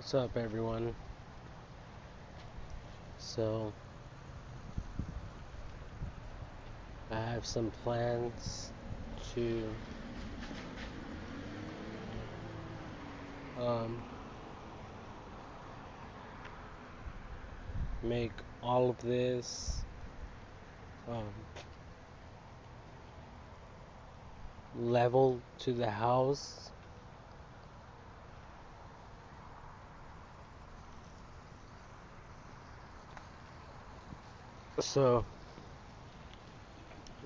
What's up, everyone? So, I have some plans to um, make all of this um, level to the house. So,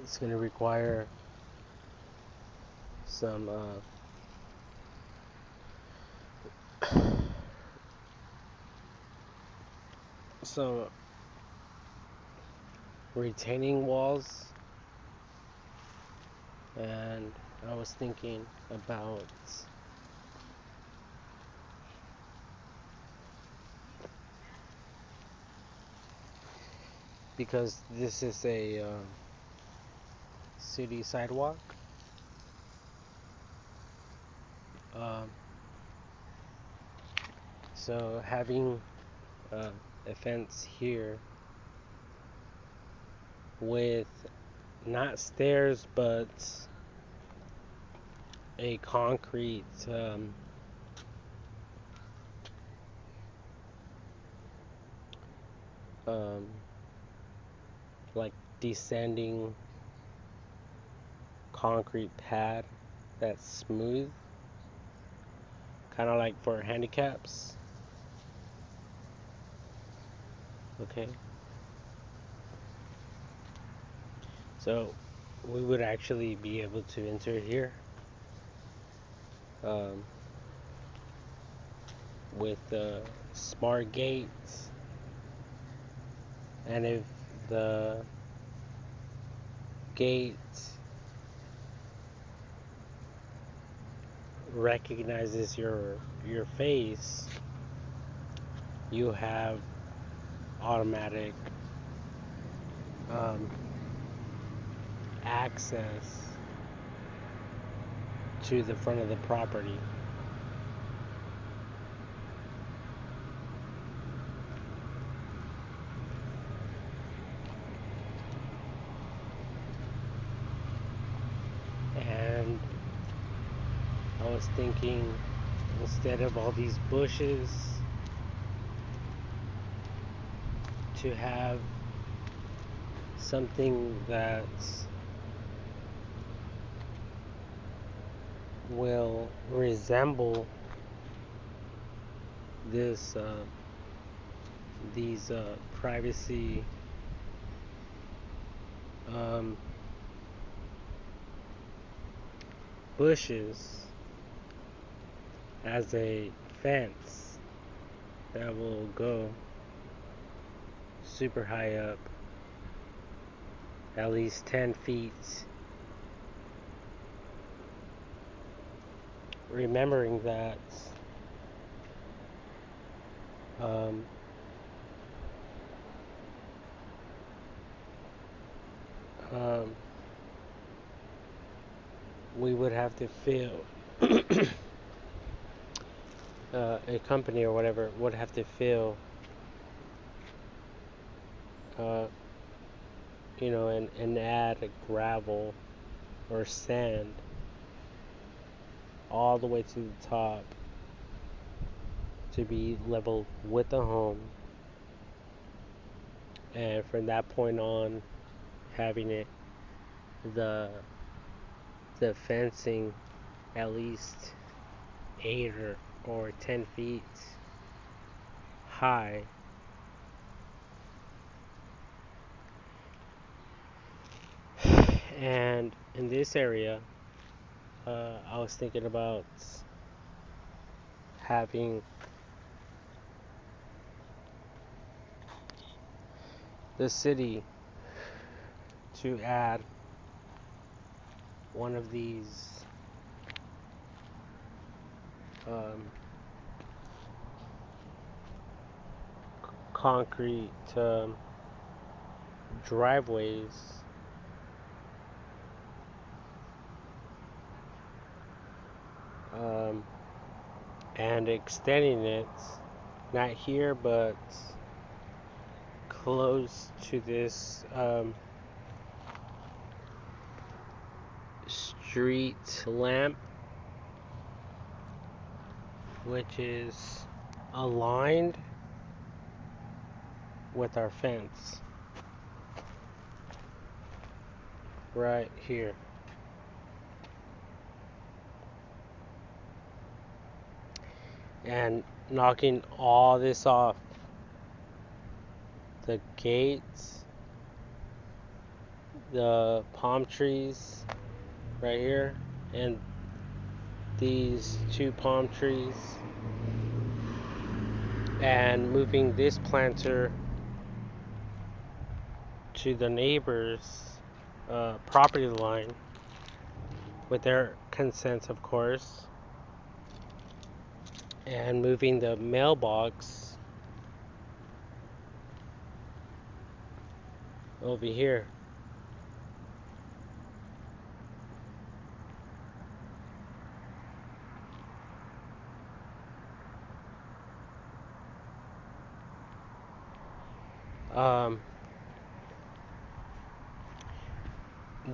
it's going to require some some retaining walls, and I was thinking about because this is a city sidewalk. Um, so having a fence here with not stairs but a concrete um, like descending concrete pad that's smooth, kind of like for handicaps. Okay, so we would actually be able to enter here um, with smart gates, and if the gate recognizes your face, you have automatic um, access to the front of the property. And I was thinking, instead of all these bushes, to have something that will resemble this these privacy um, bushes as a fence that will go super high up, at least 10 feet. Remembering that um, um, we would have to fill a company or whatever would have to fill uh, and add gravel or sand all the way to the top to be level with the home, and from that point on having it the fencing at least 8 or 10 feet high. And in this area, I was thinking about having the city to add one of these um, concrete driveways and extending it not here, but close to this street lamp, which is aligned with our fence right here. And knocking all this off, the gates, the palm trees right here, and these two palm trees, and moving this planter to the neighbor's property line with their consent, of course, and moving the mailbox over here.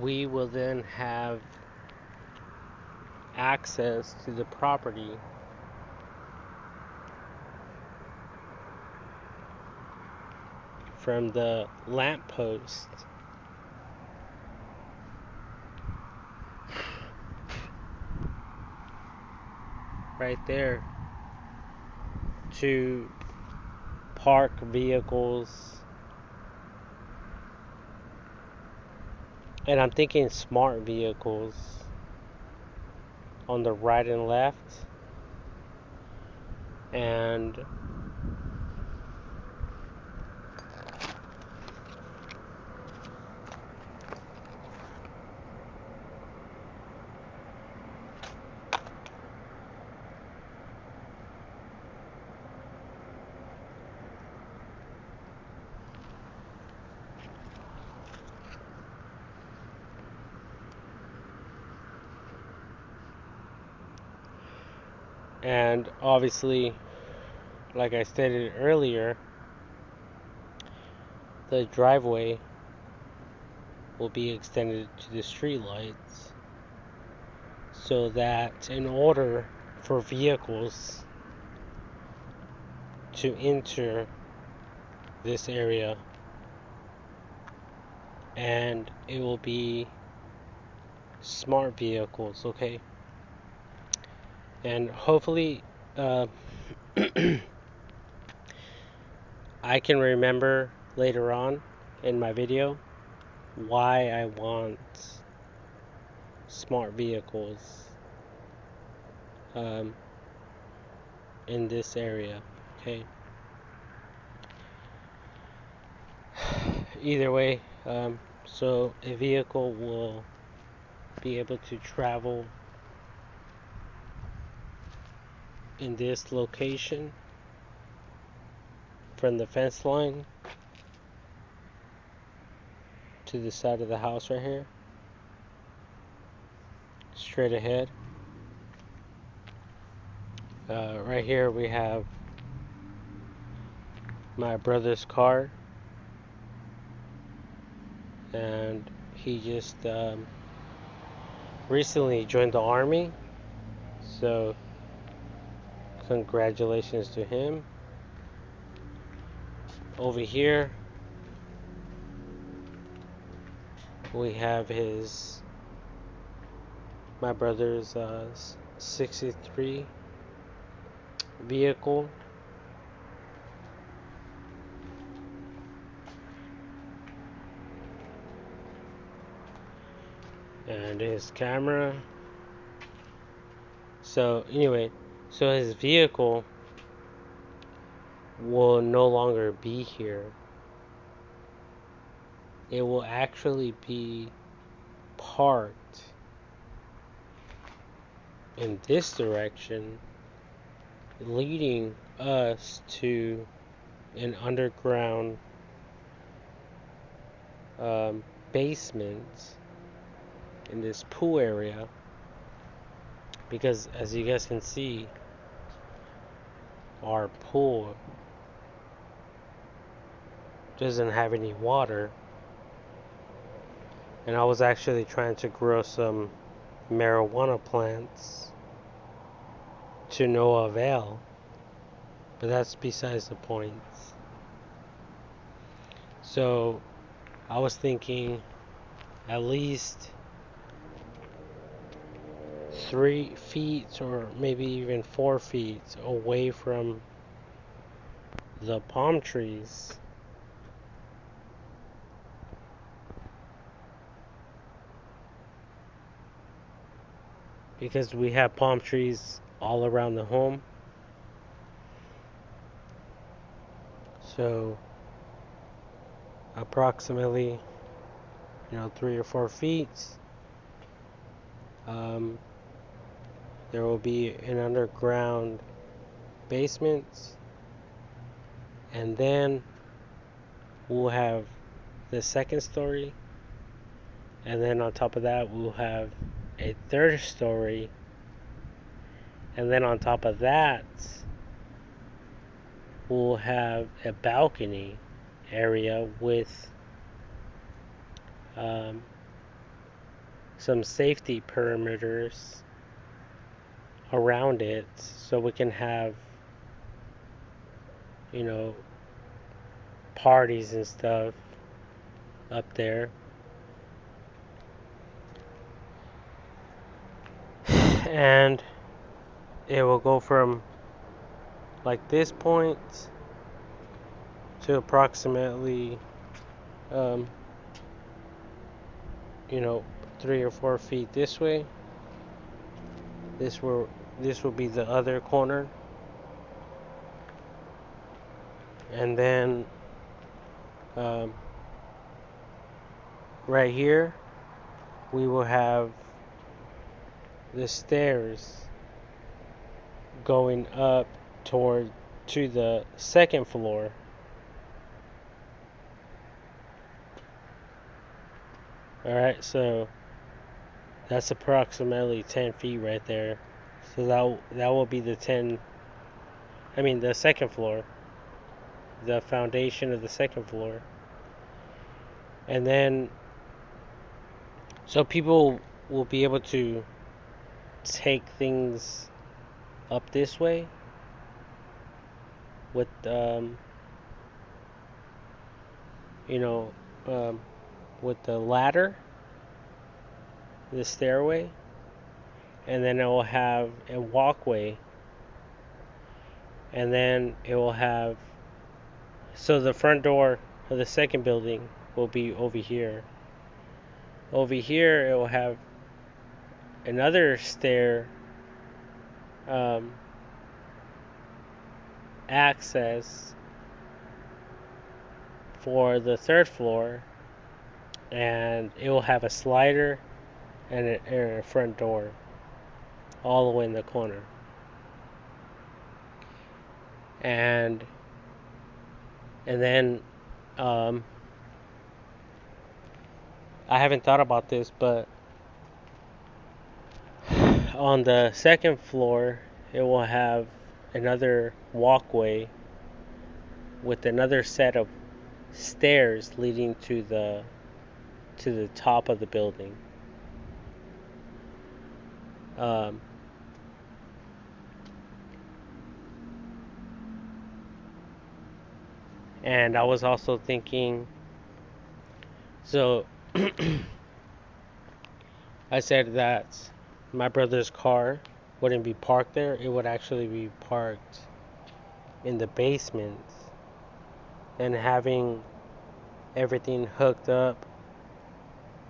We will then have access to the property from the lamppost right there to park vehicles. And I'm thinking smart vehicles on the right and left. And obviously, like I stated earlier, the driveway will be extended to the street lights, so that in order for vehicles to enter this area, and it will be smart vehicles, okay? And hopefully I can remember later on in my video why I want smart vehicles in this area, okay? Either way, so a vehicle will be able to travel in this location from the fence line to the side of the house right here, straight ahead. Right here we have my brother's car, and he just recently joined the army, so congratulations to him. Over here we have my brother's 63 vehicle, and his camera. So anyway, so his vehicle will no longer be here. It will actually be parked in this direction, leading us to an underground basement in this pool area, because as you guys can see, our pool doesn't have any water, and I was actually trying to grow some marijuana plants to no avail, but that's besides the point. So I was thinking at least 3 feet or maybe even 4 feet away from the palm trees, because we have palm trees all around the home. So approximately, 3 or 4 feet, there will be an underground basement, and then we'll have the second story, and then on top of that we'll have a third story, and then on top of that we'll have a balcony area with some safety perimeters around it, so we can have, parties and stuff up there. And it will go from like this point to approximately, um, 3 or 4 feet this way. This will be the other corner, and then right here we will have the stairs going up to the second floor. Alright, so that's approximately 10 feet right there. So that will be the second floor, the foundation of the second floor. And then, so people will be able to take things up this way with, with the ladder, the stairway, and then it will have a walkway, and then it will have, so the front door of the second building will be over here. Over here it will have another stair access for the third floor, and it will have a slider and a front door all the way in the corner. And then I haven't thought about this, but on the second floor it will have another walkway with another set of stairs leading to the top of the building. And I was also thinking, so I said that my brother's car wouldn't be parked there, it would actually be parked in the basement, and having everything hooked up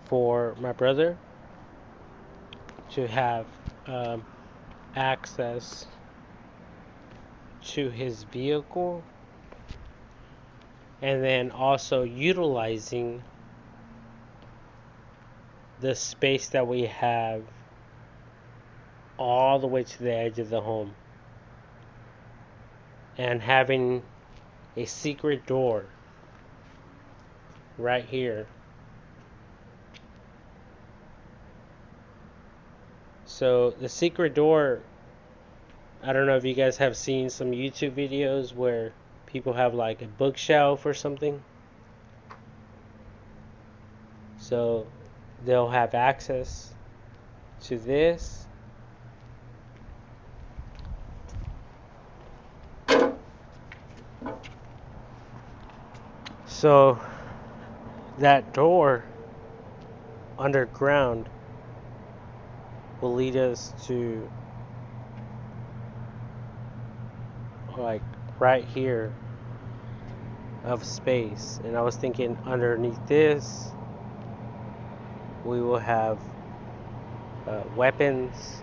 for my brother to have access to his vehicle, and then also utilizing the space that we have all the way to the edge of the home, and having a secret door right here. So the secret door I don't know if you guys have seen some YouTube videos where people have like a bookshelf or something. So they'll have access to this. So that door underground will lead us to like right here of space. And I was thinking underneath this we will have weapons,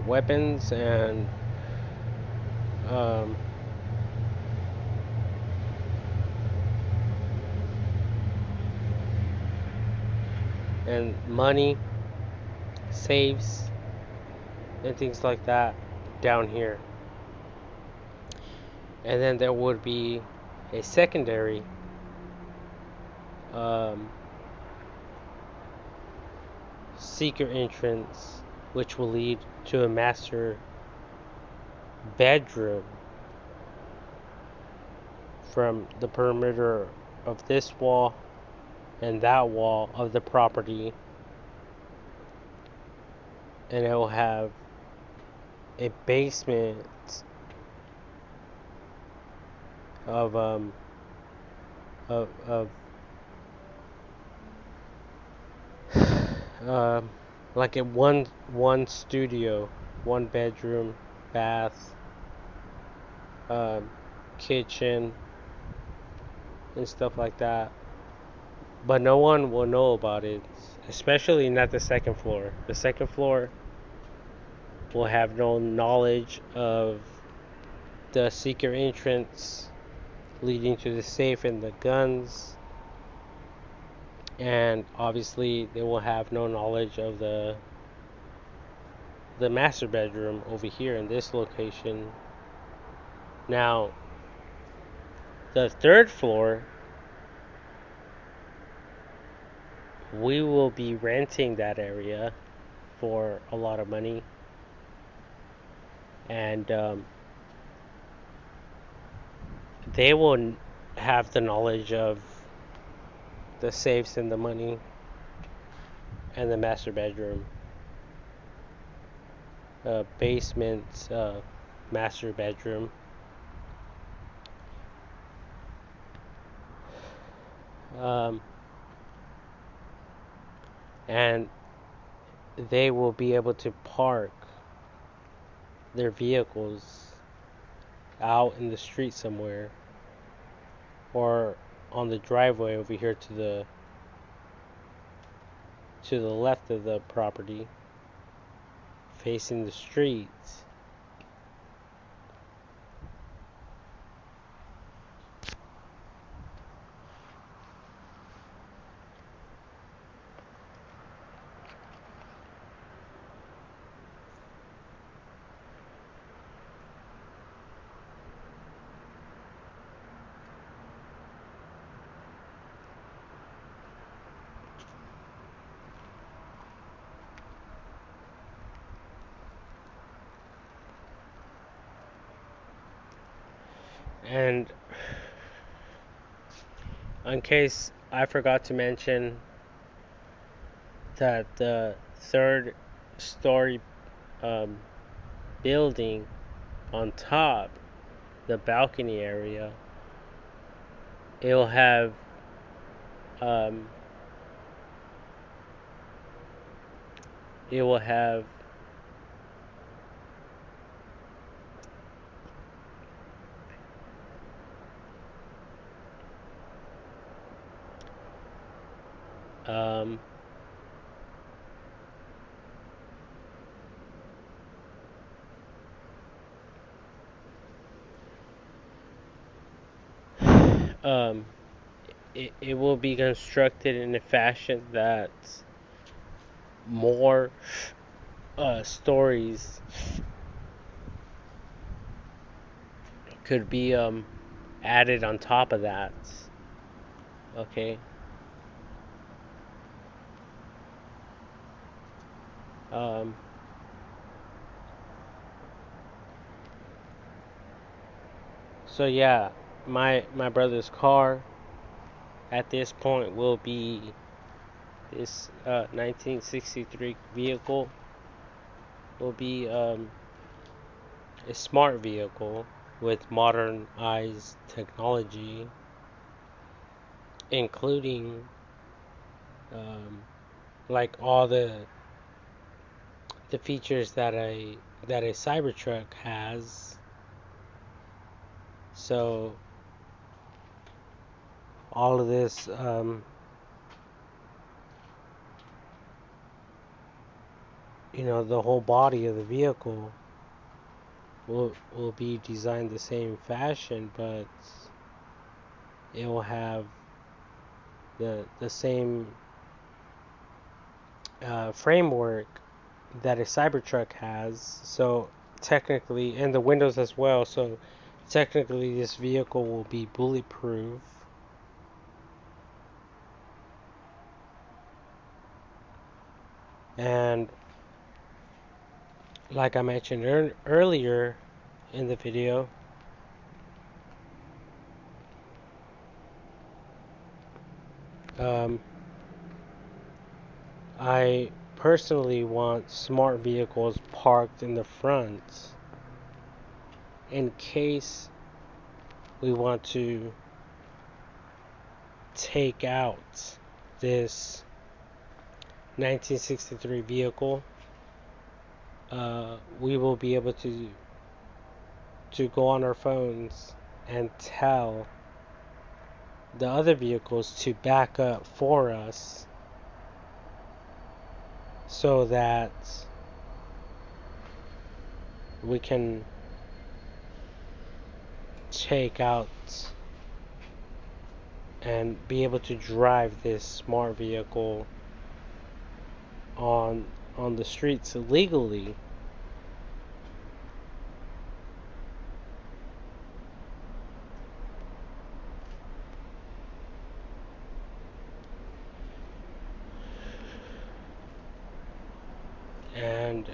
weapons um, and money, safes, and things like that down here. And then there would be a secondary secret entrance, which will lead to a master bedroom from the perimeter of this wall and that wall of the property. And it will have a basement of of like a one studio, one bedroom, bath, kitchen, and stuff like that. But no one will know about it, especially not the second floor. The second floor will have no knowledge of the secret entrance leading to the safe and the guns. And obviously they will have no knowledge of the master bedroom over here in this location. Now, the third floor, we will be renting that area for a lot of money. And they will have the knowledge of the safes and the money and the master bedroom. Basement, master bedroom. And they will be able to park their vehicles out in the street somewhere, or on the driveway over here to the left of the property, facing the streets. And in case I forgot to mention that the third story building on top, the balcony area, it'll have it will have um, um, it will be constructed in a fashion that more stories could be added on top of that. Okay. Um, so yeah, my brother's car at this point will be this 1963 vehicle will be a smart vehicle with modernized technology, including um, like all the features that a Cybertruck has. So all of this, the whole body of the vehicle will be designed the same fashion, but it will have the same framework that a Cybertruck has. So technically, and the windows as well. So technically, this vehicle will be bulletproof. And like I mentioned earlier in the video, um, I personally want smart vehicles parked in the front in case we want to take out this 1963 vehicle. We will be able to go on our phones and tell the other vehicles to back up for us so that we can take out and be able to drive this smart vehicle on the streets legally. And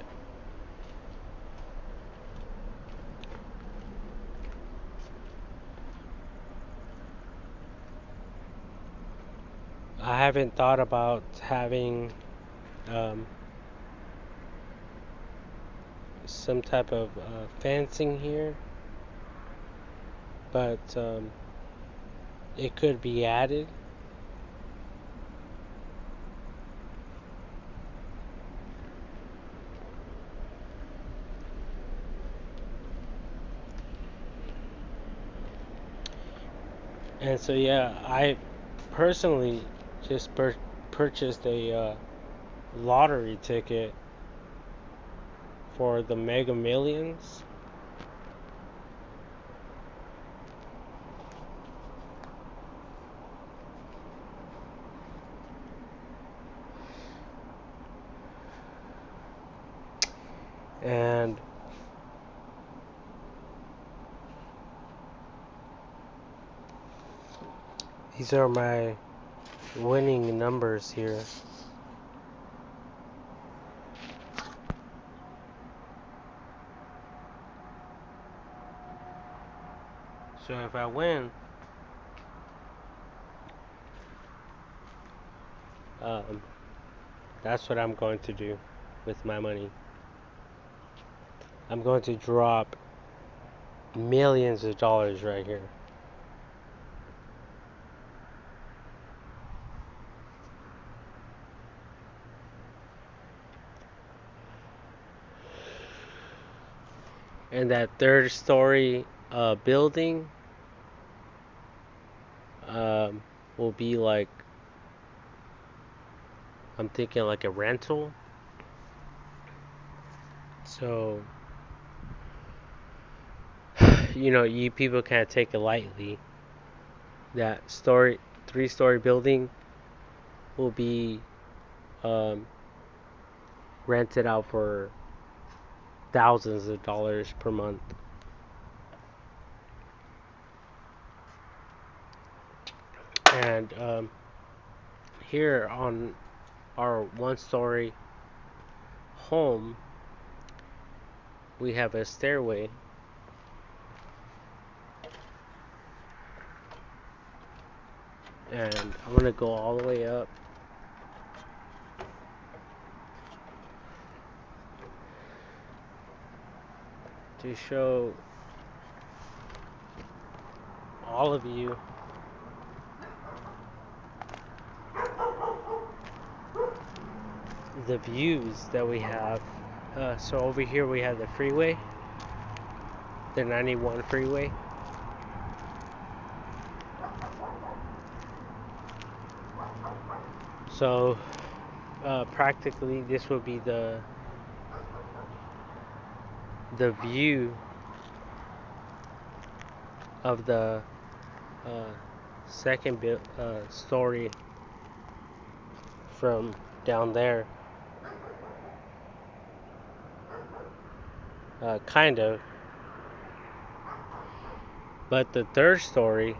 I haven't thought about having um, some type of fencing here, but it could be added. And so yeah, I personally just purchased a lottery ticket for the Mega Millions. And these are my winning numbers here. So if I win, um, that's what I'm going to do with my money. I'm going to drop millions of dollars right here. And that third story building um, will be like, I'm thinking like a rental. So, you people can't take it lightly. That 3-story building will be um, rented out for thousands of dollars per month. And here on our one-story home, we have a stairway. And I'm gonna go all the way up to show all of you the views that we have. So over here we have the freeway, the 91 freeway. So practically this would be the view of the second story from down there. Kind of. But the third story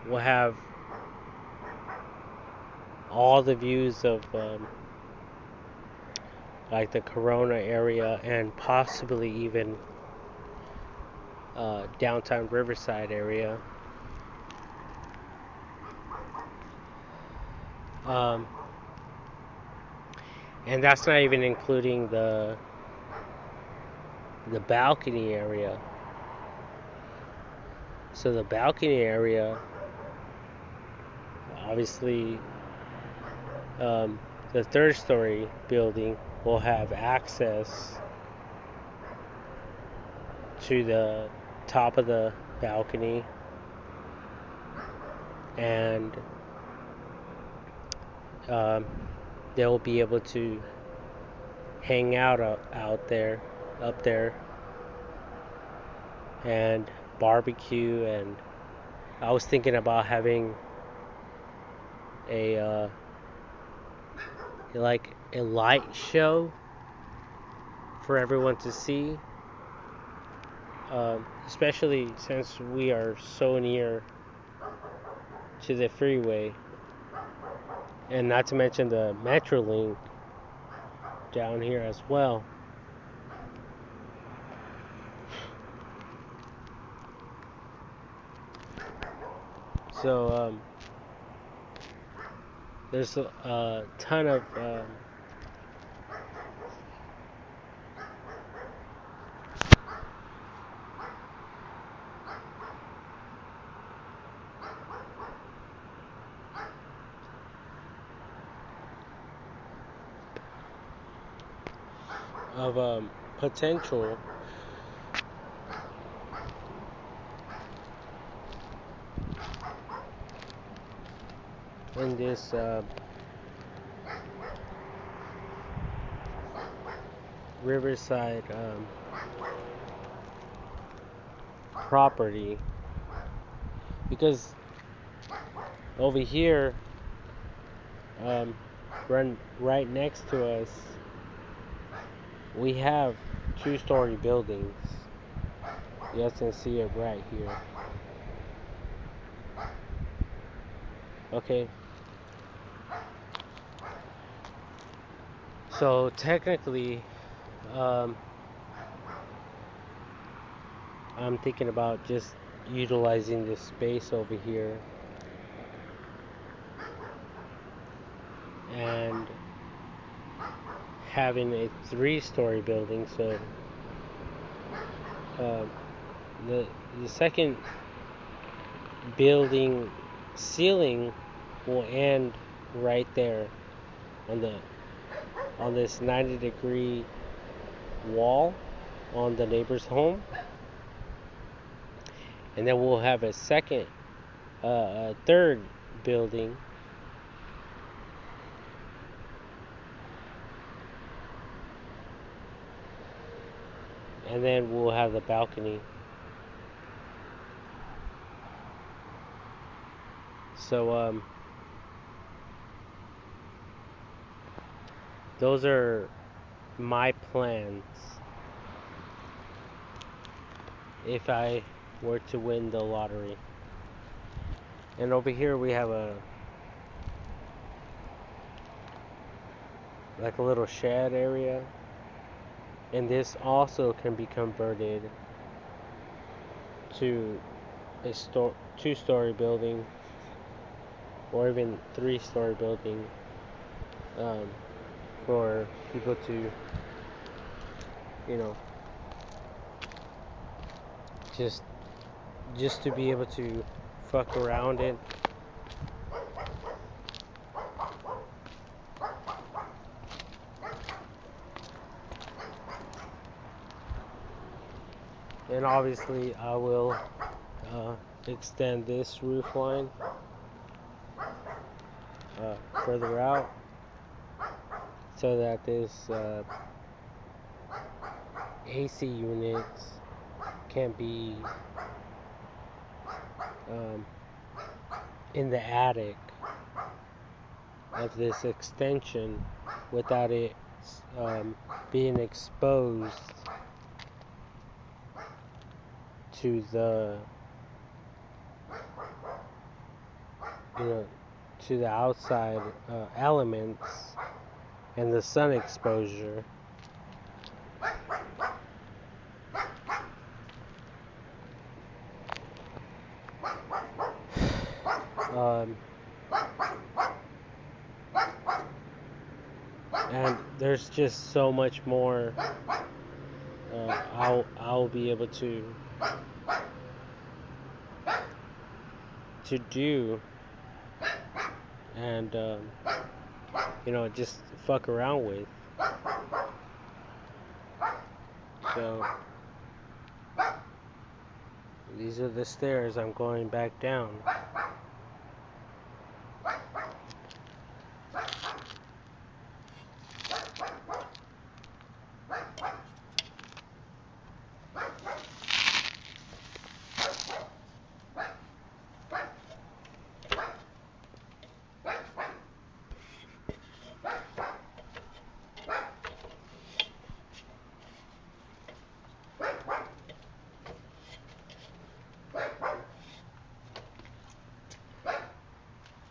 will have all the views of like the Corona area and possibly even downtown Riverside area. And that's not even including the balcony area. So the balcony area, obviously, the third story building will have access to the top of the balcony, and they'll be able to hang out up there, and barbecue. And I was thinking about having a like a light show for everyone to see, especially since we are so near to the freeway, and not to mention the Metrolink down here as well. So there's a ton of potential in this Riverside property, because over here, run right next to us, we have two-story buildings. You guys can see it right here. Okay. So technically, I'm thinking about just utilizing this space over here and having a three-story building. So the second building ceiling will end right there on this 90-degree wall on the neighbor's home, and then we'll have a third building and then we'll have the balcony. So those are my plans if I were to win the lottery. And over here we have a like a little shed area, and this also can be converted to a two-story building or even three-story building, um, for people to, you know, just to be able to fuck around it. And obviously I will extend this roof line further out so that this AC units can be in the attic of this extension without it being exposed to the, you know, to the outside elements and the sun exposure. And there's just so much more I'll be able to do, and you know, just fuck around with. So these are the stairs I'm going back down.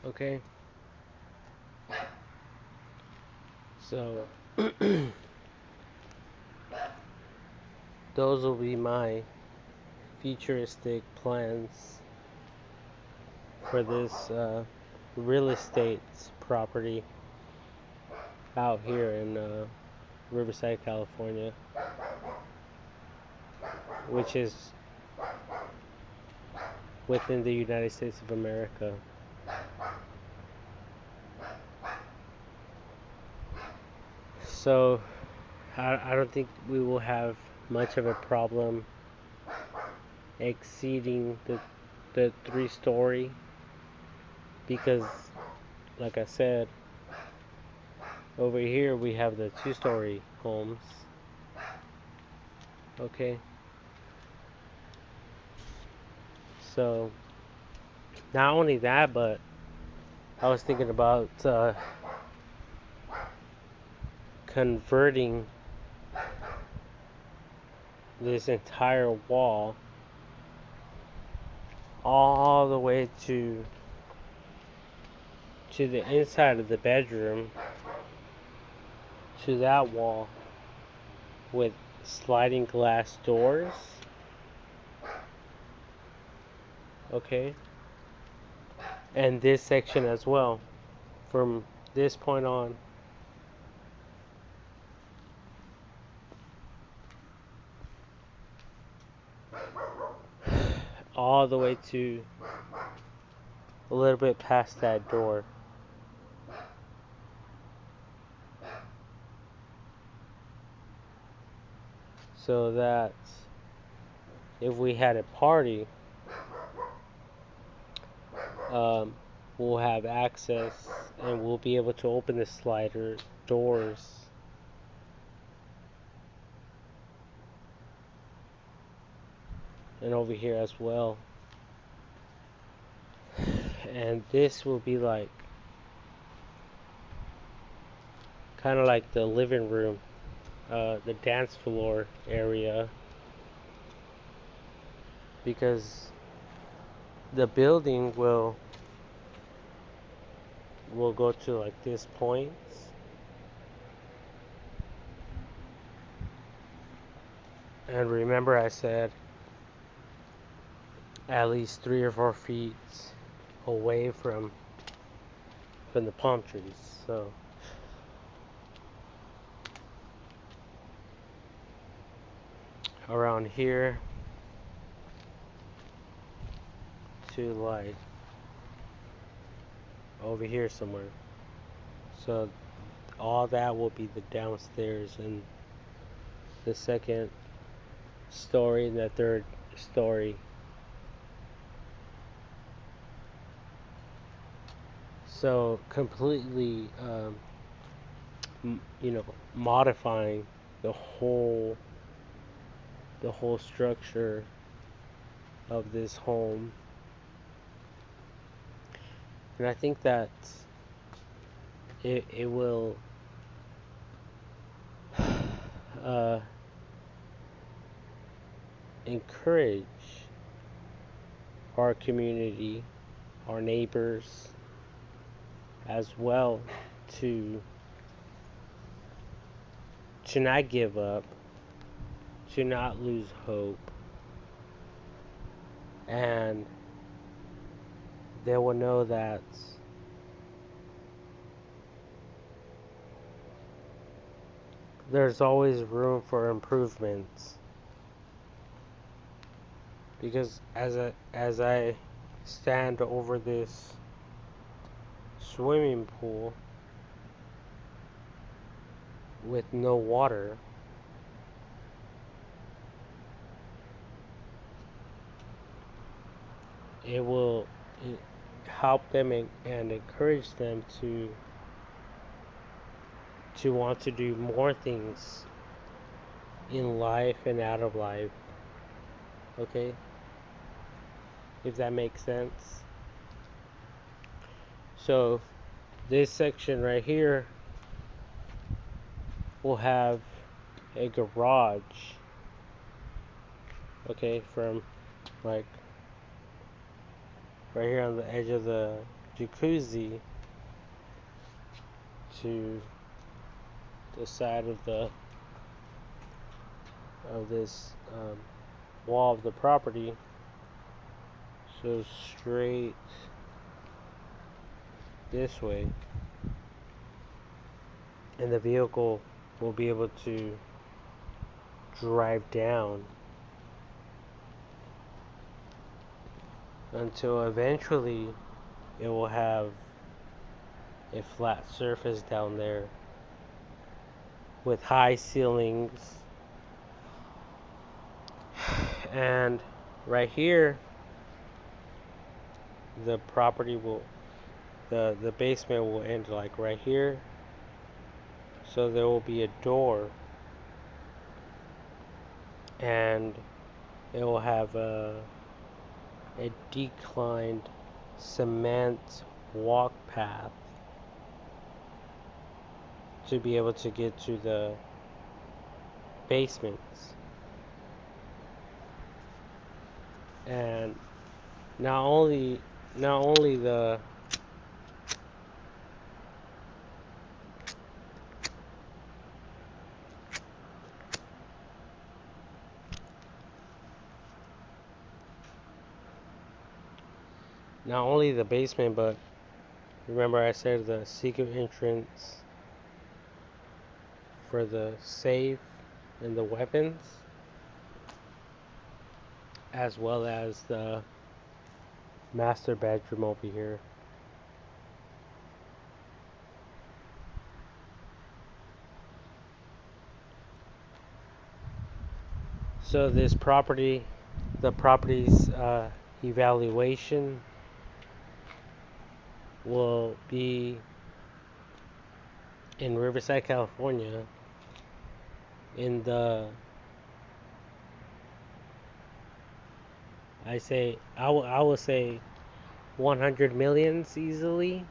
Okay, so those will be my futuristic plans for this real estate property out here in Riverside, California, which is within the United States of America. So I don't think we will have much of a problem exceeding the 3-story, because like I said, over here we have the 2-story homes. Okay, so not only that, but I was thinking about converting this entire wall all the way to the inside of the bedroom, to that wall, with sliding glass doors. Okay, and this section as well, from this point on. All the way to a little bit past that door. So that if we had a party, we'll have access and we'll be able to open the slider doors. And over here as well. And this will be like kind of like the living room, the dance floor area, because the building will will go to like this point. And remember I said at least 3 or 4 feet away from the palm trees. So around here to like over here somewhere. So all that will be the downstairs, and the second story and the third story. So completely, modifying the whole structure of this home, and I think that it will encourage our community, our neighbors, as well to not give up, to not lose hope, and they will know that there's always room for improvements. Because as I stand over this swimming pool with no water, it will help them and encourage them to want to do more things in life and out of life. Okay? If that makes sense. So this section right here will have a garage, okay, from like right here on the edge of the jacuzzi to the side of this wall of the property. So straight this way, and the vehicle will be able to drive down until eventually it will have a flat surface down there with high ceilings. And right here, the property will, the basement will end like right here. So there will be a door, and it will have a declined cement walk path to be able to get to the basements. And not only the basement, but remember I said the secret entrance for the safe and the weapons, as well as the master bedroom over here. So this property, the property's evaluation will be in Riverside, California, in the, I will say 100 millions easily.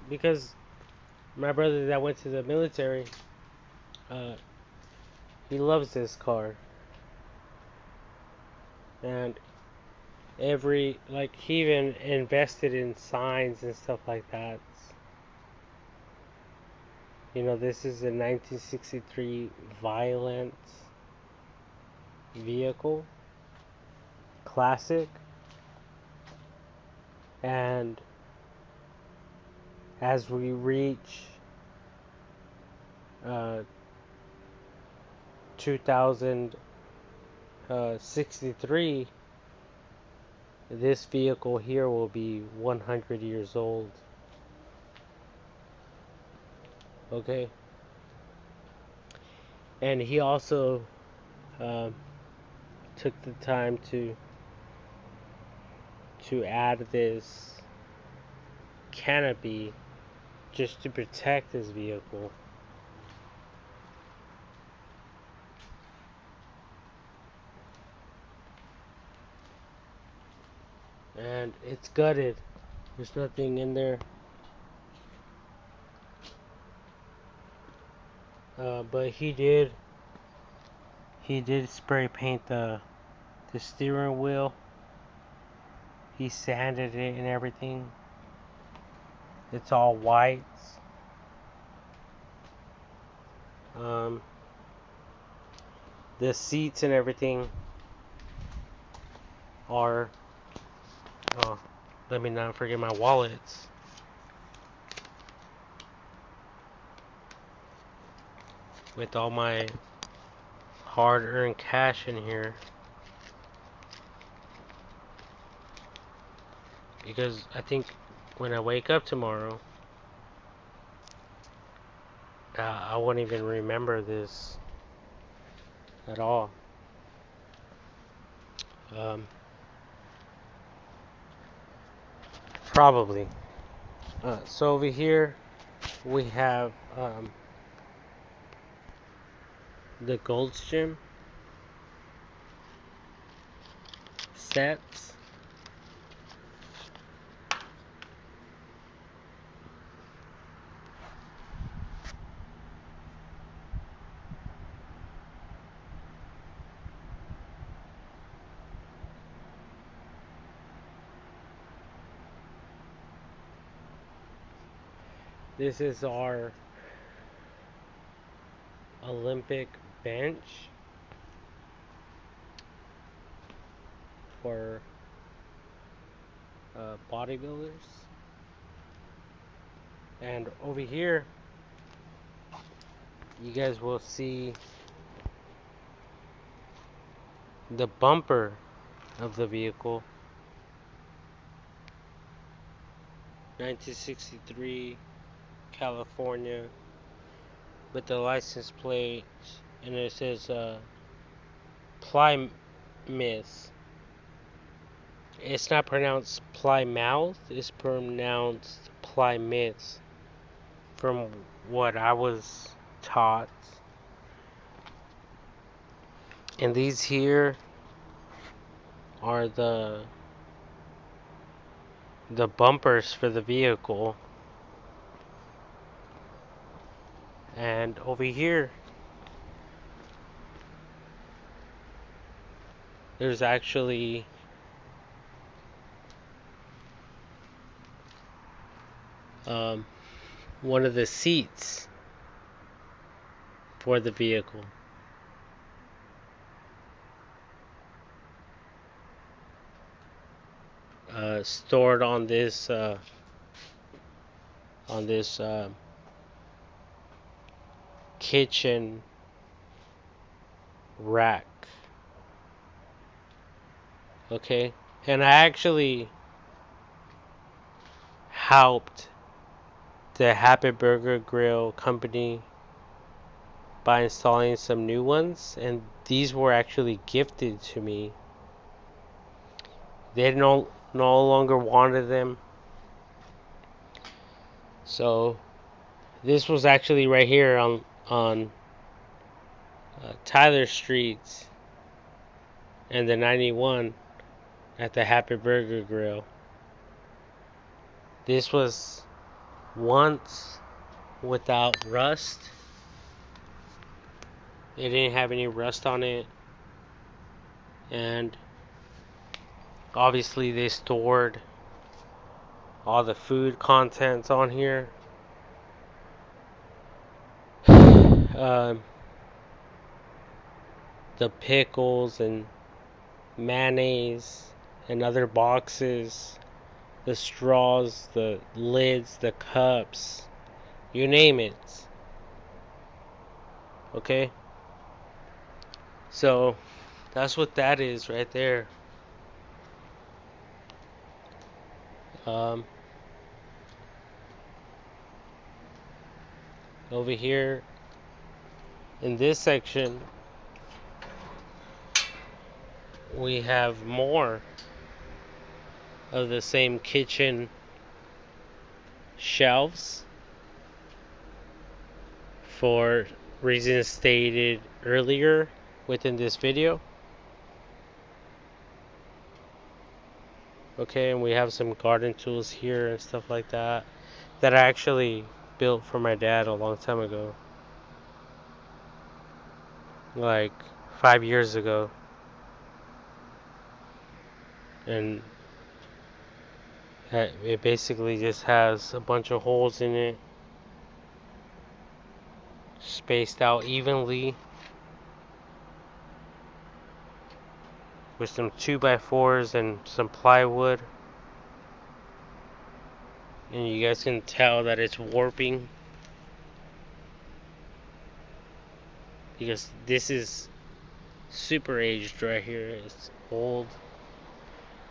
Because my brother that went to the military, He loves this car. And he even invested in signs and stuff like that. This is a 1963 Violent vehicle, classic. And as we reach 2063, this vehicle here will be 100 years old. Okay. And he also took the time to add this canopy just to protect his vehicle. And it's gutted. There's nothing in there. But he did spray paint the steering wheel. He sanded it and everything. It's all white. The seats and everything are, let me not forget my wallets. With all my hard-earned cash in here. Because I think when I wake up tomorrow, I won't even remember this at all. Probably. So over here we have the Goldstream sets. This is our Olympic bench for bodybuilders. And over here, you guys will see the bumper of the vehicle. 1963 California with the license plate, and it says Plymouth. It's not pronounced Plymouth, it's pronounced Plymouth from what I was taught. And these here are the bumpers for the vehicle. And over here there's actually one of the seats for the vehicle. Stored on this kitchen rack. Okay, and I actually helped the Happy Burger Grill company by installing some new ones, and these were actually gifted to me. They no longer wanted them, so this was actually right here on Tyler Street and the 91 at the Happy Burger Grill. This was once without rust. It didn't have any rust on it, and obviously they stored all the food contents on here. The pickles and mayonnaise and other boxes, the straws, the lids, the cups, you name it. Okay? So, that's what that is right there. Over here in this section, we have more of the same kitchen shelves for reasons stated earlier within this video. Okay, and we have some garden tools here and stuff like that that I actually built for my dad a long time ago, like 5 years ago. And it basically just has a bunch of holes in it, spaced out evenly, with some 2x4s and some plywood. And you guys can tell that it's warping, because this is super aged right here. It's old,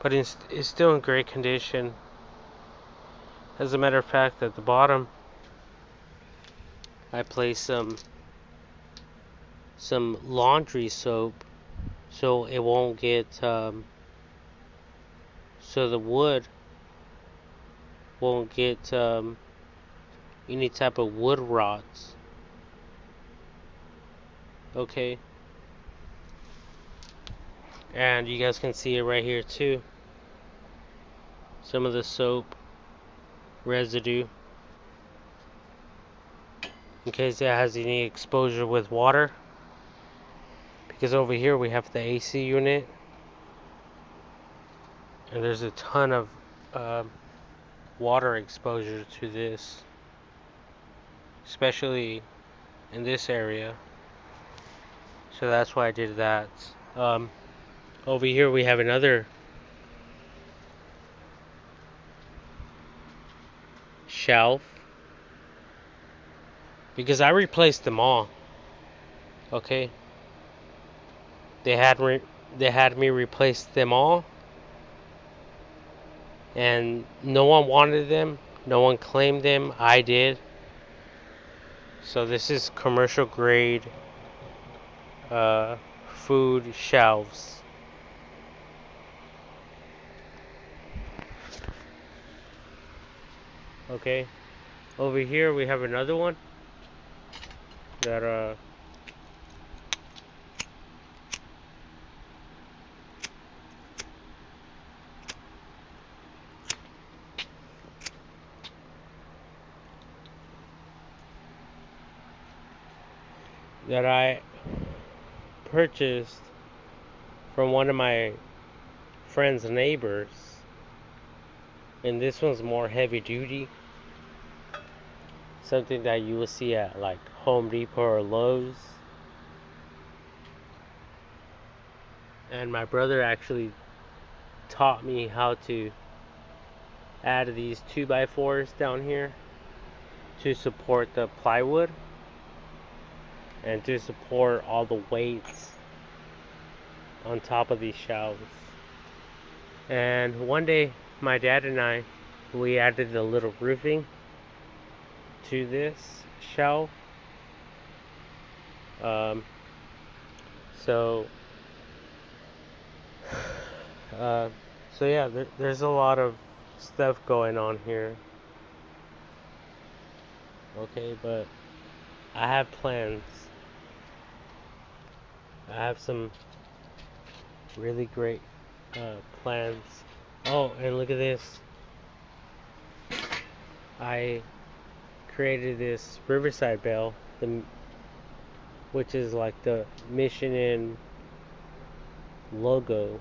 but it's still in great condition. As a matter of fact, at the bottom I placed some laundry soap, so it won't get so the wood won't get any type of wood rots. Okay, and you guys can see it right here too, some of the soap residue, in case it has any exposure with water, because over here we have the AC unit, and there's a ton of water exposure to this, especially in this area. So that's why I did that. Over here we have another shelf, because I replaced them all. Okay, they had me replace them all, and no one wanted them, no one claimed them. I did. So this is commercial grade food shelves. Okay, over here we have another one that that I purchased from one of my friend's neighbors, and this one's more heavy duty, something that you will see at like Home Depot or Lowe's. And my brother actually taught me how to add these 2x4s down here to support the plywood and to support all the weights on top of these shelves. And one day my dad and we added a little roofing to this shelf. So yeah, there's a lot of stuff going on here. Okay, but I have plans. I have some really great plans. Oh, and look at this. I created this Riverside bell, which is like the Michelin logo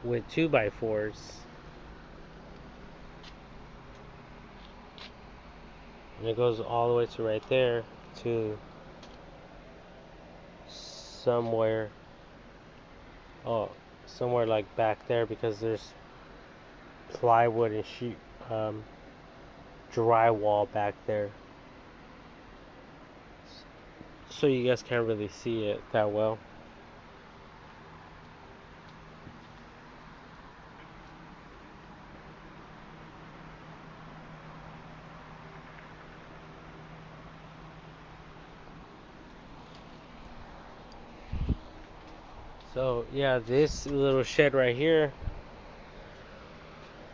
with 2x4s. And it goes all the way to right there to somewhere, oh, somewhere like back there, because there's plywood and sheet, drywall back there. So you guys can't really see it that well. So yeah, this little shed right here,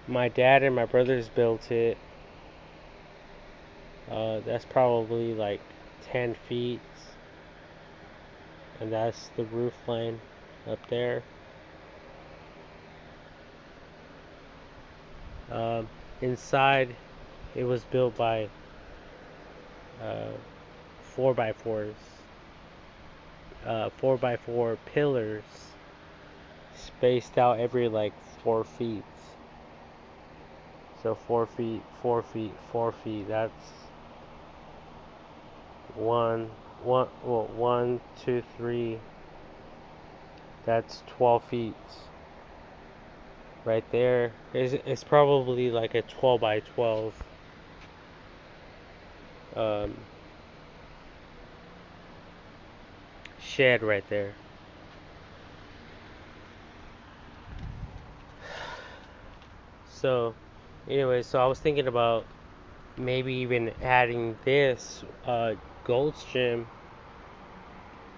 my dad and my brothers built it. That's probably like 10 feet, and that's the roof line up there. Um, Inside, it was built by 4x4s, 4x4 pillars spaced out every like 4 feet. So 4 feet, 4 feet, 4 feet. That's one, two, three. That's 12 feet. Right there. It's probably like a 12 by 12 um, shed right there. So, anyway, so I was thinking about maybe even adding this Gold's Gym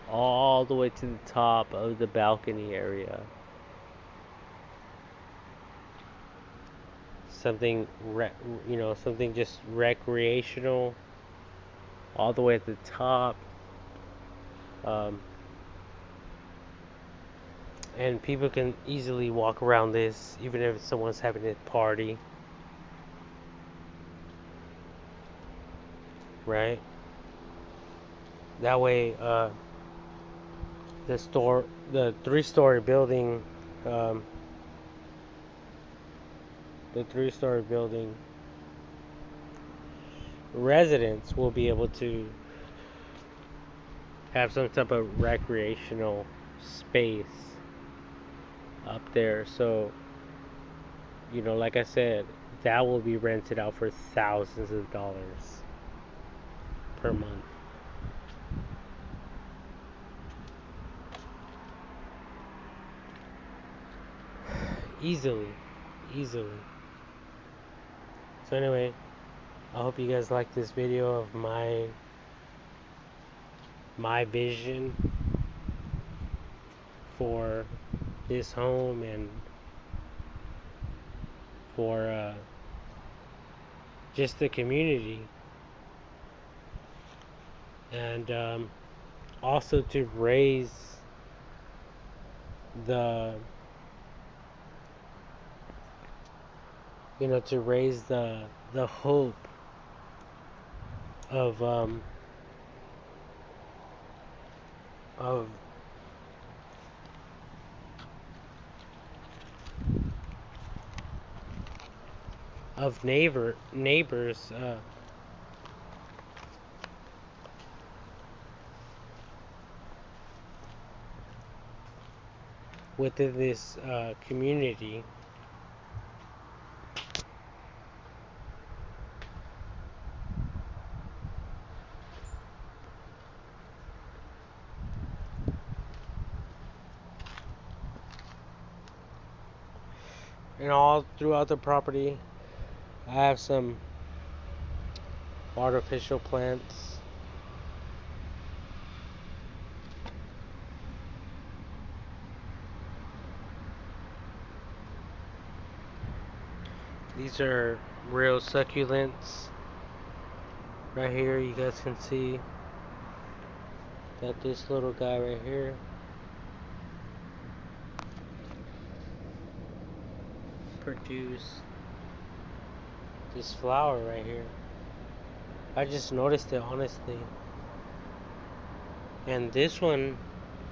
all the way to the top of the balcony area. Something, something just recreational, all the way at the top. And people can easily walk around this, even if someone's having a party, right? That way, the three-story building, um, the three-story building residents will be able to have some type of recreational space up there. So, like I said, that will be rented out for thousands of dollars per month. Easily. So anyway, I hope you guys like this video of my vision for this home and for just the community, and also to raise the the hope of of neighbors within this community. And all throughout the property, I have some artificial plants. These are real succulents. Right here, you guys can see that this little guy right here produce this flower right here. I just noticed it, honestly. And this one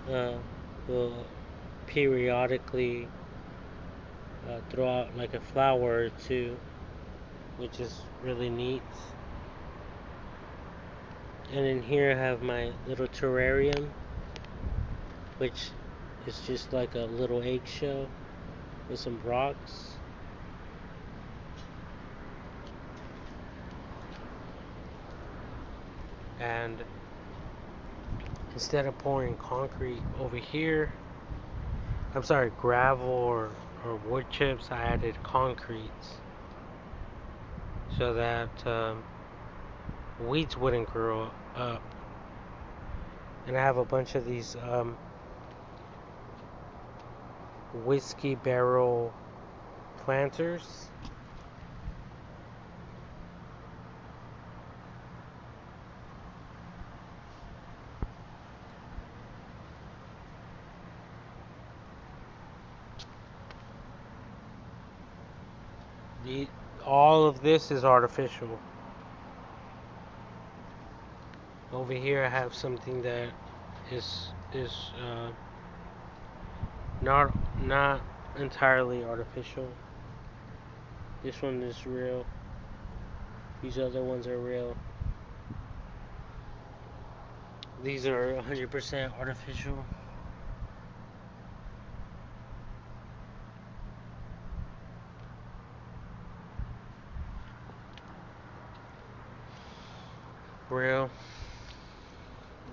uh, will periodically throw out like a flower or two, which is really neat. And in here I have my little terrarium, which is just like a little eggshell with some rocks. And instead of pouring concrete over here, I'm sorry, gravel or wood chips, I added concrete so that weeds wouldn't grow up. And I have a bunch of these whiskey barrel planters. The, all of this is artificial. Over here I have something that is not entirely artificial. This one is real. These other ones are real. These are 100% artificial. Real.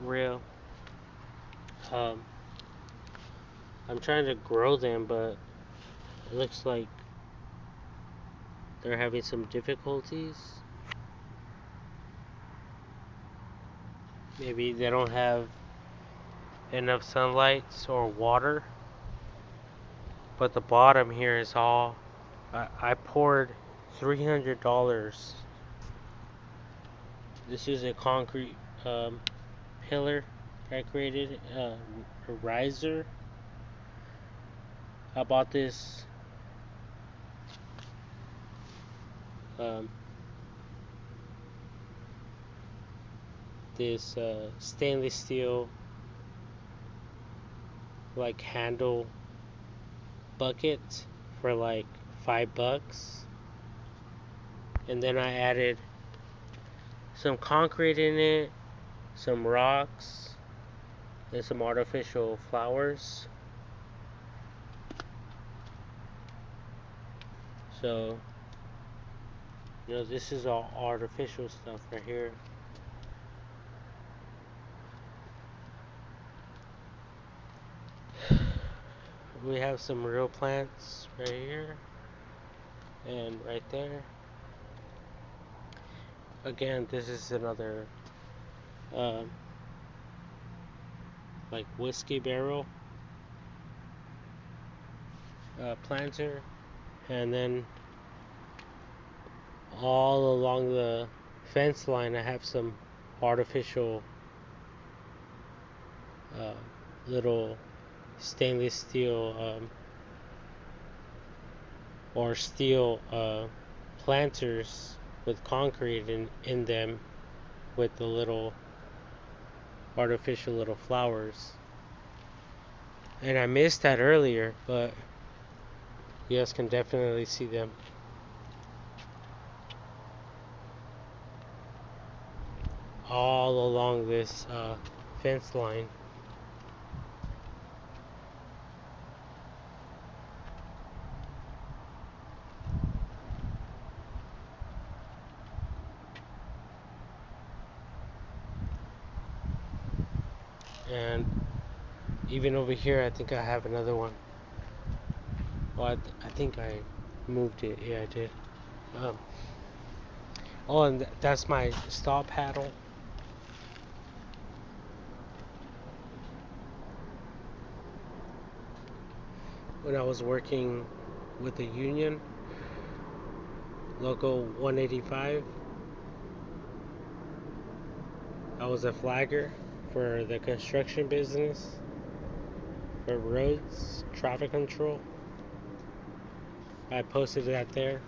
Real. Um, I'm trying to grow them, but it looks like they're having some difficulties. Maybe they don't have enough sunlight or water. But the bottom here is all. I poured $300. This is a concrete pillar I created, a riser. I bought this um, stainless steel like handle bucket for like $5, and then I added some concrete in it, some rocks, and some artificial flowers. So, this is all artificial stuff right here. We have some real plants right here and right there. Again, this is another like whiskey barrel planter, and then all along the fence line I have some artificial little stainless steel or steel planters with concrete in them with the little artificial little flowers. And I missed that earlier, but you guys can definitely see them all along this fence line. And even over here, I think I have another one. Well, I think I moved it. Yeah, I did. Um, oh, and that's my stop paddle. When I was working with the union, Local 185, I was a flagger for the construction business, for roads, traffic control. I posted that there.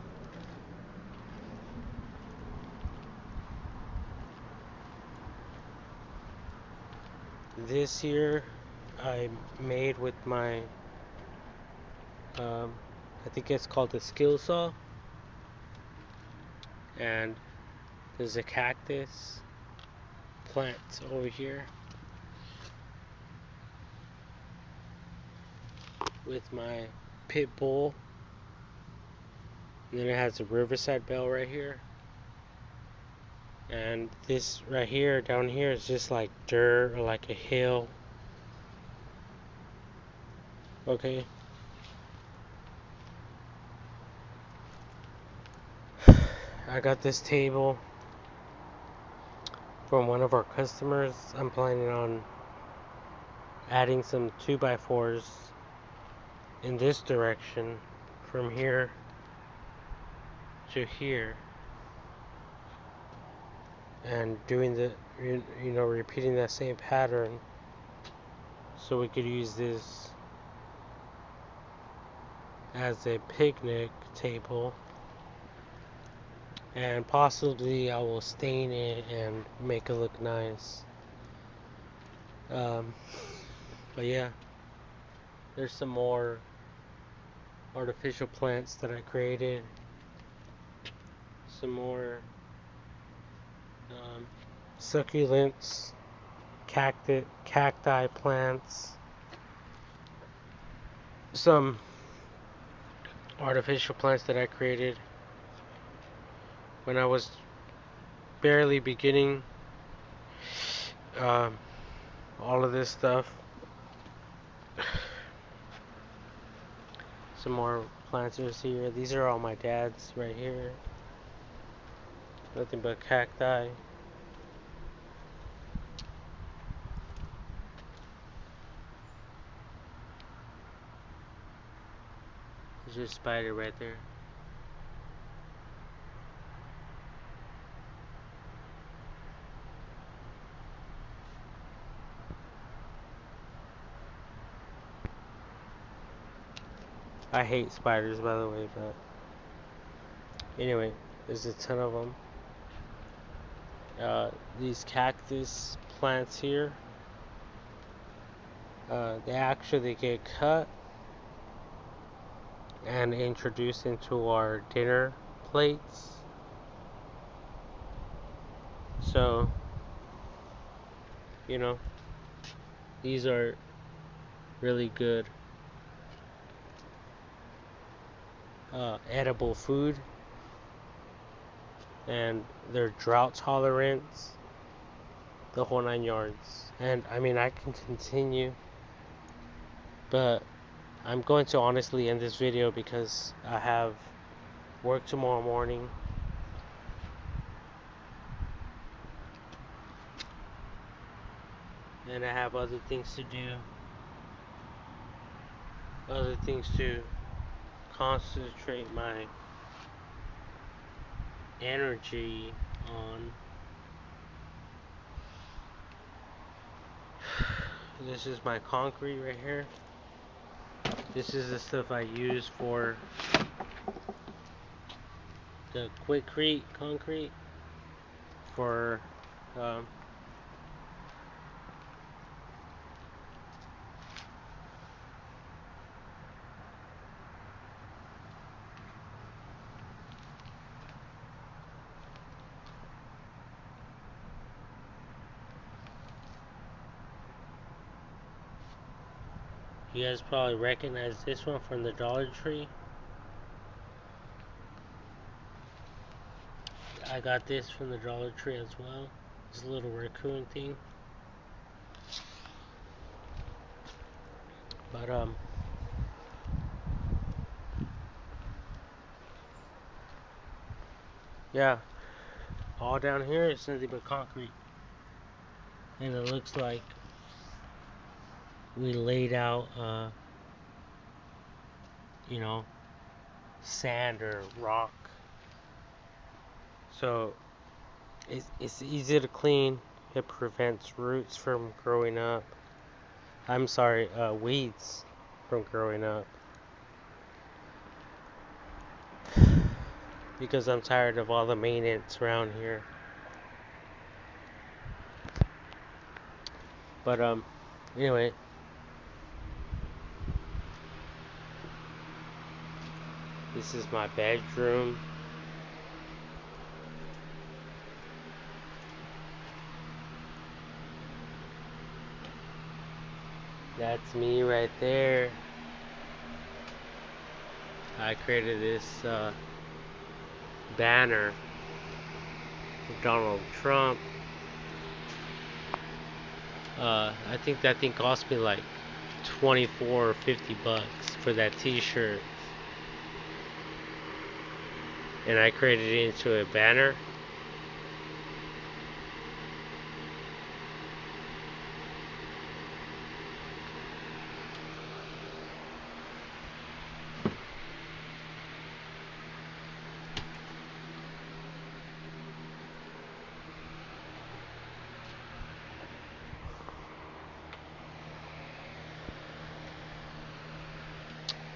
This here I made with my I think it's called a skill saw, and there's a cactus plant over here with my pit bull, and then it has a Riverside Belle right here, and this right here down here is just like dirt or like a hill. Okay, I got this table from one of our customers. I'm planning on adding some 2x4s in this direction from here to here, and doing the repeating that same pattern, so we could use this as a picnic table, and possibly I will stain it and make it look nice. But yeah, there's some more artificial plants that I created, some more succulents, cacti plants, some artificial plants that I created when I was barely beginning all of this stuff. Some more planters here. These are all my dad's right here. Nothing but cacti. There's your spider right there. I hate spiders, by the way, but anyway, there's a ton of them. These cactus plants here, they actually get cut and introduced into our dinner plates. So, these are really good edible food, and they're drought tolerant, the whole 9 yards. And I mean, I can continue, but I'm going to honestly end this video because I have work tomorrow morning. And I have other things to do, other things to concentrate my energy on. This is my concrete right here. This is the stuff I use for the Quikrete concrete for you guys probably recognize this one from the Dollar Tree. I got this from the Dollar Tree as well. This little raccoon thing. But yeah, all down here is nothing but concrete, and it looks like we laid out sand or rock, so it's easy to clean. It prevents roots from growing up. I'm sorry, weeds from growing up, because I'm tired of all the maintenance around here. But But anyway, this is my bedroom. That's me right there. I created this banner for Donald Trump. I think that thing cost me like 24 or 50 bucks for that t-shirt. And I created it into a banner.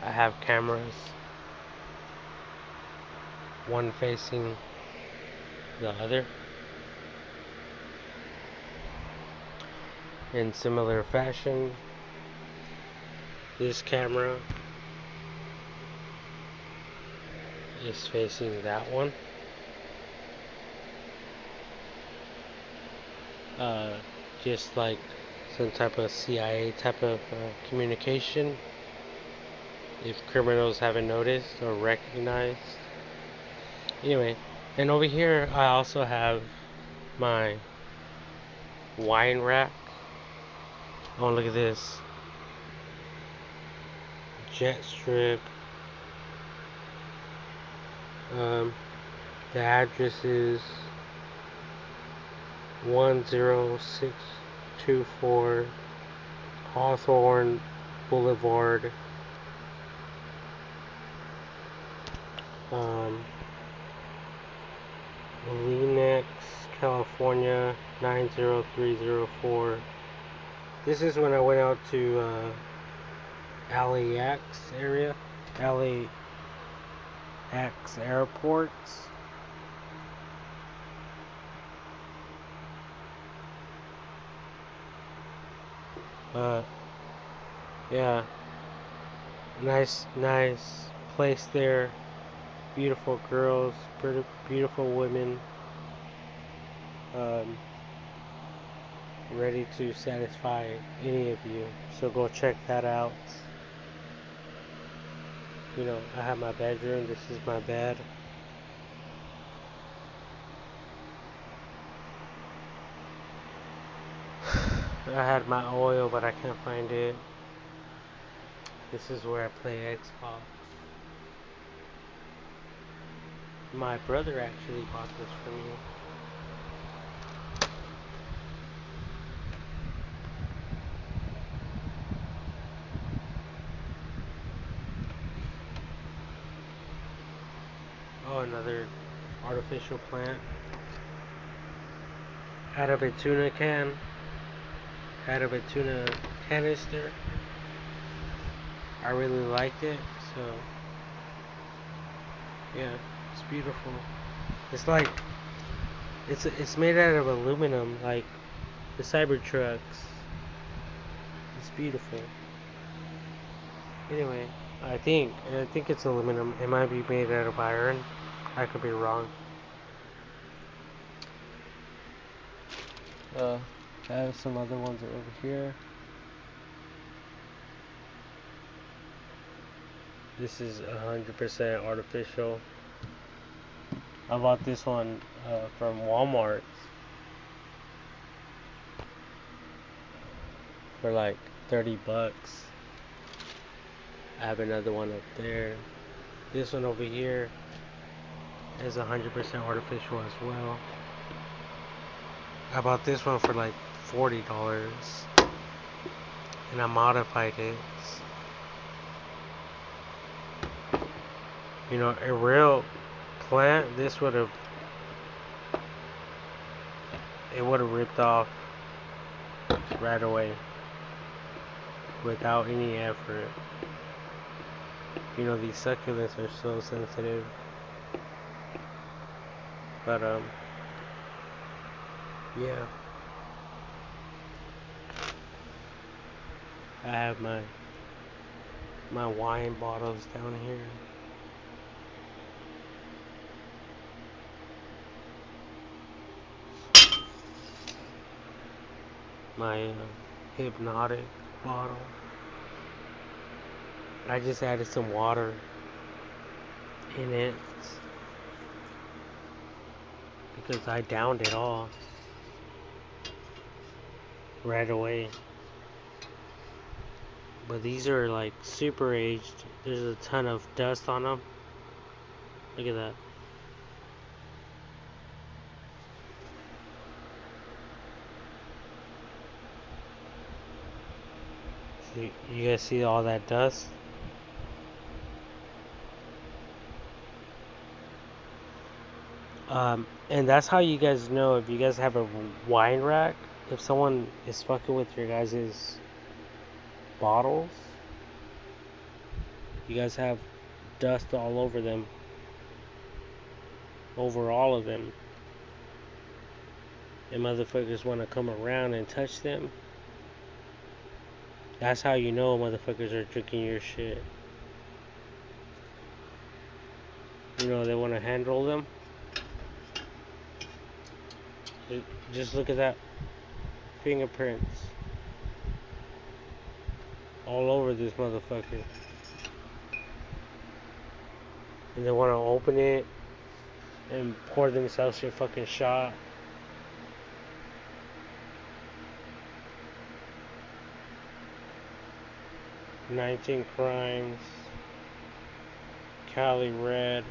I have cameras, one facing the other. In similar fashion, this camera is facing that one. Just like some type of CIA type of communication. If criminals haven't noticed or recognized. Anyway, and over here I also have my wine rack. Oh, look at this. Jet strip. The address is 10624 Hawthorne Boulevard. Lenox, California 90304. This is when I went out to LAX area, LAX airports. Yeah, nice place there. Beautiful girls, beautiful women, ready to satisfy any of you. So go check that out. You know, I have my bedroom. This is my bed. I had my oil, but I can't find it. This is where I play Xbox. My brother actually bought this for me. Oh, another artificial plant. Out of a tuna can. Out of a tuna canister. I really liked it, so yeah, it's beautiful. It's like it's made out of aluminum, like the Cybertrucks. It's beautiful. Anyway, I think it's aluminum. It might be made out of iron. I could be wrong. I have some other ones over here. This is 100% artificial. I bought this one from Walmart for like 30 bucks. I have another one up there. This one over here is 100% artificial as well. I bought this one for like $40 and I modified it. You know, a real plant, it would have ripped off right away without any effort. You know, these succulents are so sensitive. But yeah. I have my wine bottles down here. My hypnotic bottle. I just added some water in it because I downed it all right away. But these are like super aged. There's a ton of dust on them. Look at that. So you guys see all that dust? And that's how you guys know if you guys have a wine rack. If someone is fucking with your guys' bottles, you guys have dust all over them, over all of them, and motherfuckers want to come around and touch them. That's how you know motherfuckers are drinking your shit. You know, they want to handle them. Just look at that. Fingerprints. All over this motherfucker. And they want to open it and pour themselves a fucking shot. "19 Crimes." Cali Red.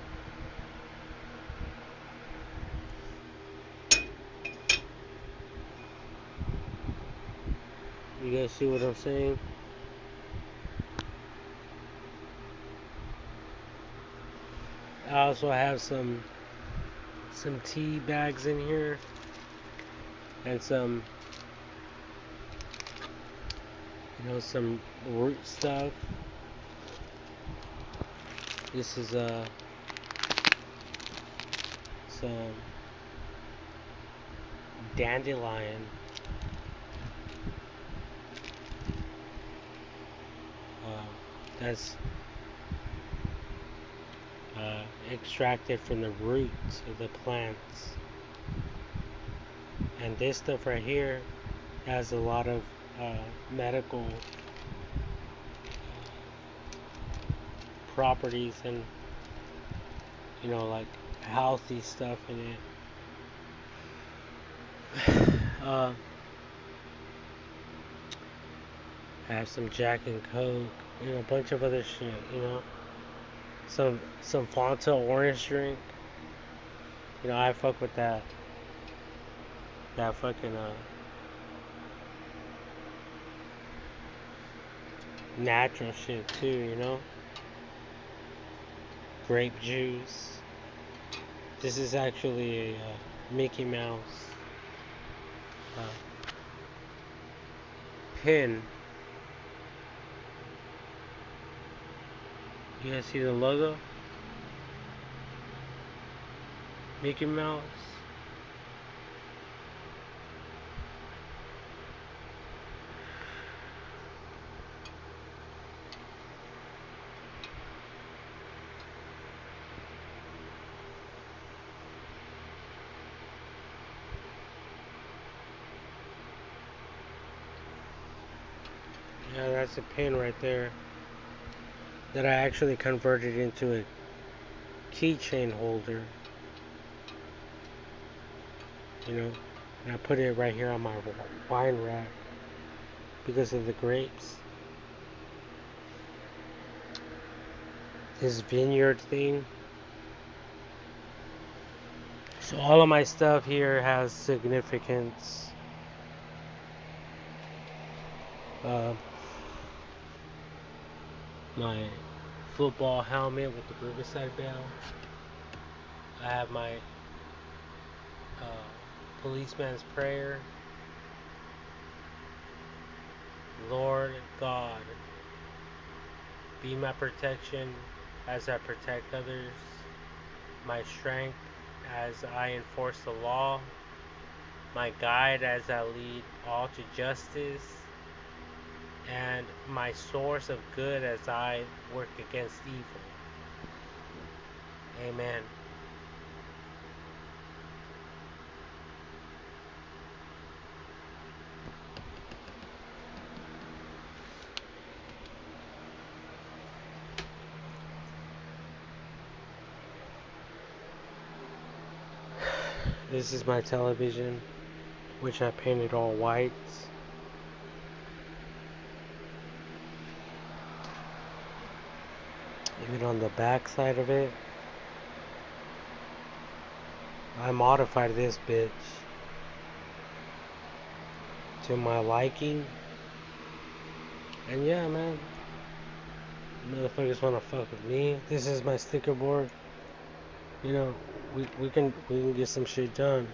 You guys see what I'm saying? I also have some tea bags in here and some some root stuff. This is some dandelion. That's extracted from the roots of the plants. And this stuff right here has a lot of medical properties and like healthy stuff in it. I have some Jack and Coke, a bunch of other shit, some Fanta orange drink. I fuck with that fucking natural shit too. Grape juice. This is actually a Mickey Mouse pin. You guys see the logo? Mickey Mouse. Yeah, that's a pin right there that I actually converted into a keychain holder. And I put it right here on my wine rack because of the grapes. This vineyard thing. So all of my stuff here has significance. My football helmet with the Riverside bell. I have my policeman's prayer. Lord God, be my protection as I protect others, my strength as I enforce the law, my guide as I lead all to justice, and my source of good as I work against evil. Amen. This is my television, which I painted all white. Even on the back side of it, I modified this bitch to my liking. And yeah, man, motherfuckers wanna fuck with me. This is my sticker board. You know, we can get some shit done.